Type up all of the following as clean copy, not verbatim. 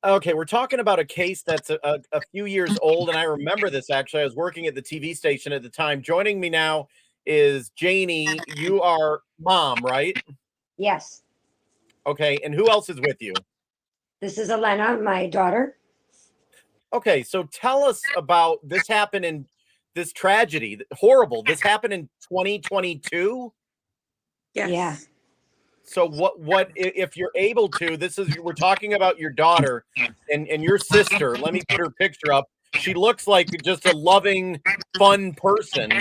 Okay, we're talking about a case that's a few years old, and I remember this actually. I was working at the TV station at the time. Joining me now is Janie. You are mom, right? Yes. Okay, and who else is with you? This is Elena, my daughter. Okay, so tell us about this happened in this tragedy. Horrible. This happened in 2022. Yes. Yeah. So what if you're able to, this is we're talking about your daughter and your sister. Let me put her picture up. She looks like just a loving, fun person.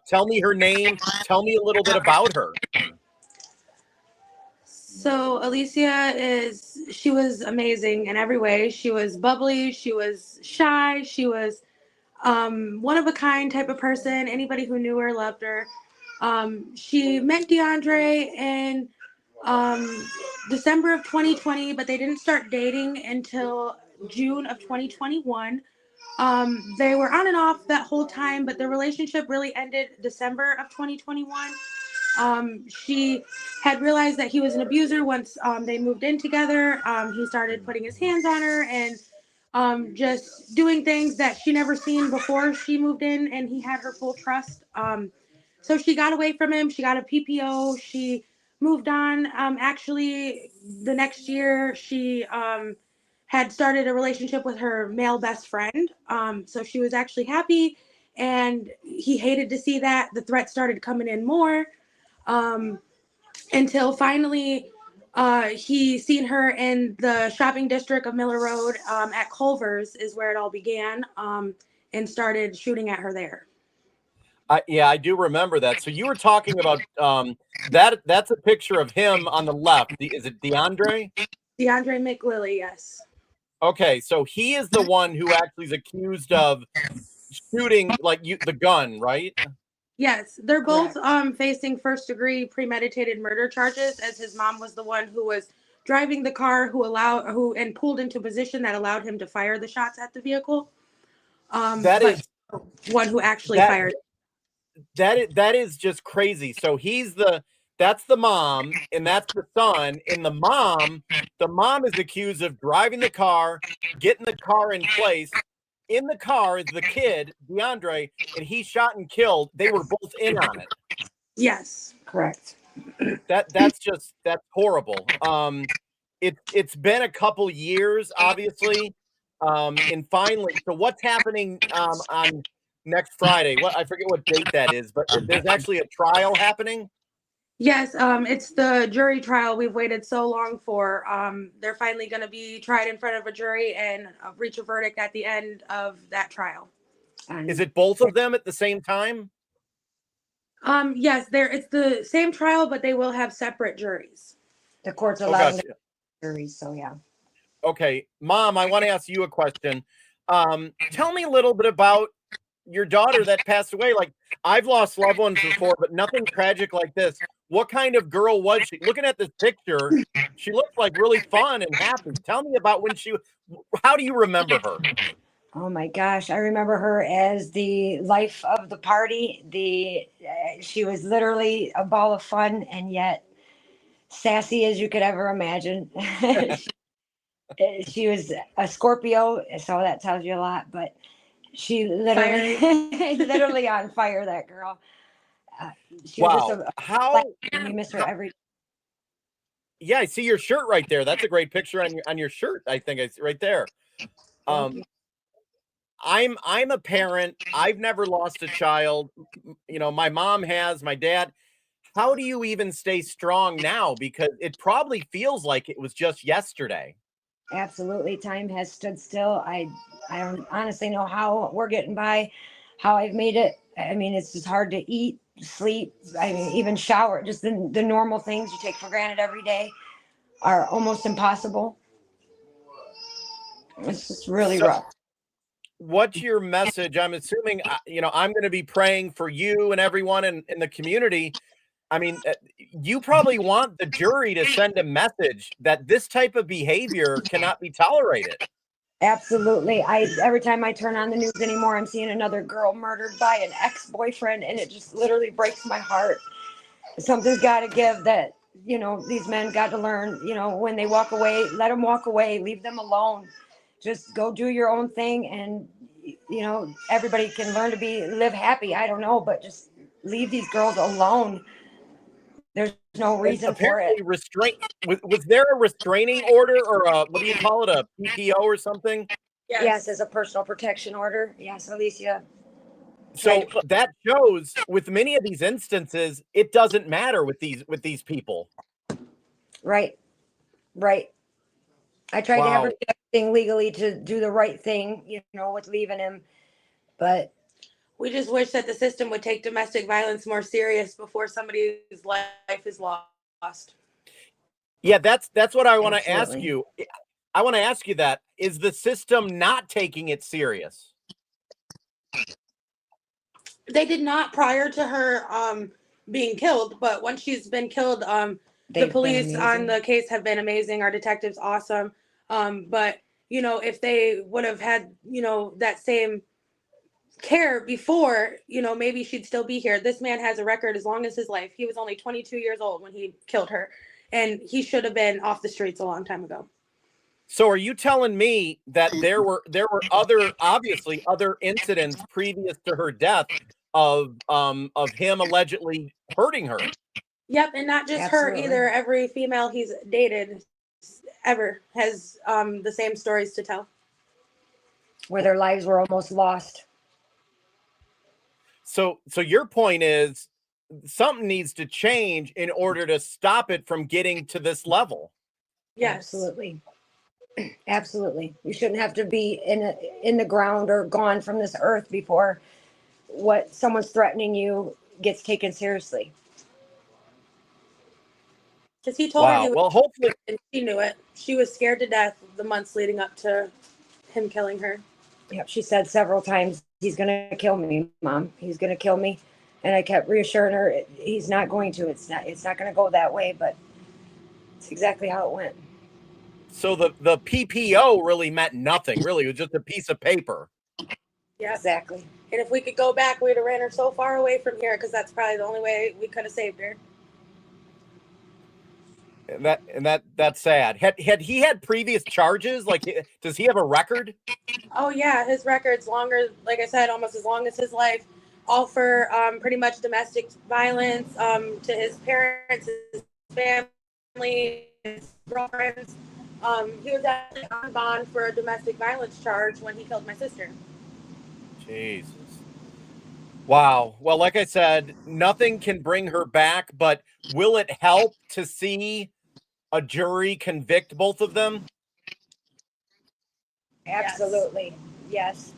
Tell me her name. Tell me a little bit about her. So she was amazing in every way. She was bubbly, she was shy, she was one of a kind type of person. Anybody who knew her loved her. She met Deondre in December of 2020, but they didn't start dating until June of 2021. They were on and off that whole time, but the relationship really ended December of 2021. She had realized that he was an abuser once they moved in together. He started putting his hands on her and just doing things that she never seen before she moved in, and he had her full trust. So she got away from him. She got a PPO. She moved on. Actually, the next year, she had started a relationship with her male best friend. So she was actually happy, and he hated to see that. The threats started coming in more until finally he seen her in the shopping district of Miller Road at Culver's is where it all began, and started shooting at her there. Yeah, I do remember that. So you were talking about that's a picture of him on the left. Is it Deondre? Deondre McLilly, yes. Okay, so he is the one who actually is accused of shooting the gun, right? Yes, they're both facing first-degree premeditated murder charges, as his mom was the one who was driving the car and pulled into a position that allowed him to fire the shots at the vehicle. That but is one who actually fired. That is just crazy. So that's the mom and that's the son, and the mom is accused of driving the car, getting the car in place. In the car is the kid, Deondre, and he shot and killed. They were both in on it. Yes, correct. That's horrible. It's been a couple years, obviously. And finally, so what's happening on next Friday? I forget what date that is, but there's actually a trial happening. Yes, it's the jury trial we've waited so long for. They're finally going to be tried in front of a jury and reach a verdict at the end of that trial. Is it both of them at the same time? Yes, it's the same trial, but they will have separate juries. The court's allowing juries, so yeah. Okay, Mom, I want to ask you a question. Tell me a little bit about your daughter that passed away. Like, I've lost loved ones before, but nothing tragic like this. What kind of girl was she? Looking at this picture, she looked like really fun and happy. Tell me about how do you remember her? Oh my gosh, I remember her as the life of the party. She was literally a ball of fun, and yet sassy as you could ever imagine. She was a Scorpio, so that tells you a lot. But she literally on fire. That girl. She was just we miss her every. Yeah, I see your shirt right there. That's a great picture on your shirt. I think it's right there. I'm a parent. I've never lost a child. You know, my mom has, my dad. How do you even stay strong now? Because it probably feels like it was just yesterday. Absolutely. Time has stood still. I don't honestly know how we're getting by, how I've made it. I mean, it's just hard to eat, sleep. I mean, even shower, just the normal things you take for granted every day are almost impossible. It's just really rough. What's your message? I'm assuming, I'm going to be praying for you and everyone in the community. I mean, you probably want the jury to send a message that this type of behavior cannot be tolerated. Absolutely. Every time I turn on the news anymore, I'm seeing another girl murdered by an ex-boyfriend, and it just literally breaks my heart. Something's got to give that, these men got to learn, when they walk away, let them walk away, leave them alone. just go do your own thing, and everybody can learn to live happy. I don't know, but just leave these girls alone. There's no And reason for apparently it. was there a restraining order or a, what do you call it, a PPO or something? Yes, as a personal protection order. Yes, Alicia. So that shows with many of these instances, it doesn't matter with these people. Right. I tried to have her Wow. do everything legally to do the right thing, with leaving him, but We just wish that the system would take domestic violence more serious before somebody's life is lost. Yeah, that's what I want to ask Absolutely. you. I want to ask you that. Is the system not taking it serious? They did not prior to her being killed, but once she's been killed, the they've been police on amazing. the case have been amazing. Our detectives awesome. But if they would have had that same care before, maybe she'd still be here. This man has a record as long as his life. He was only 22 years old when he killed her, and he should have been off the streets a long time ago. So are you telling me that there were obviously other incidents previous to her death of him allegedly hurting her? Yep, and not just Absolutely. her either. Every female he's dated ever has the same stories to tell. Where their lives were almost lost. So your point is something needs to change in order to stop it from getting to this level. Yes. Absolutely. Absolutely. You shouldn't have to be in the ground or gone from this earth before what someone's threatening you gets taken seriously. Because he told her he Wow. was, Well, hopefully, and she knew it. She was scared to death the months leading up to him killing her. Yep, she said several times, he's going to kill me, Mom. He's going to kill me. And I kept reassuring her, he's not going to. It's not going to go that way, but it's exactly how it went. so the PPO really meant nothing. Really, it was just a piece of paper. Yeah. Exactly. And if we could go back, we'd have ran her so far away from here because that's probably the only way we could have saved her. And that's sad. Had he had previous charges? Like, does he have a record? Oh yeah, his record's longer. Like I said, almost as long as his life. All for pretty much domestic violence to his parents, his family, his girlfriends. He was actually on bond for a domestic violence charge when he killed my sister. Jesus. Wow. Well, like I said, nothing can bring her back, but will it help to see a jury convict both of them? Absolutely. Yes.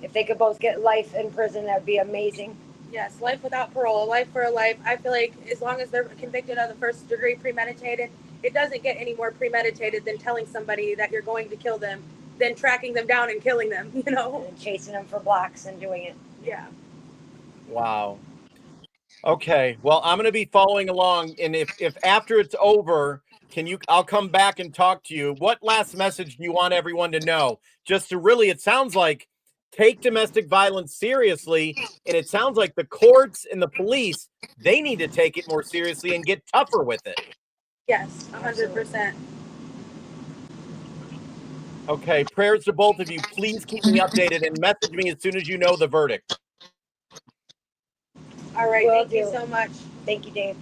If they could both get life in prison, that would be amazing. Yes, life without parole, a life for a life. I feel like as long as they're convicted of the first degree premeditated, it doesn't get any more premeditated than telling somebody that you're going to kill them, than tracking them down and killing them, And chasing them for blocks and doing it. Yeah. Wow. Okay. Well, I'm going to be following along, and if after it's over, I'll come back and talk to you. What last message do you want everyone to know? Just to really, it sounds like, take domestic violence seriously, and it sounds like the courts and the police, they need to take it more seriously and get tougher with it. Yes, 100%. Okay, prayers to both of you. Please keep me updated and message me as soon as you know the verdict. All right, Will thank you do. so much. Thank you, Dave.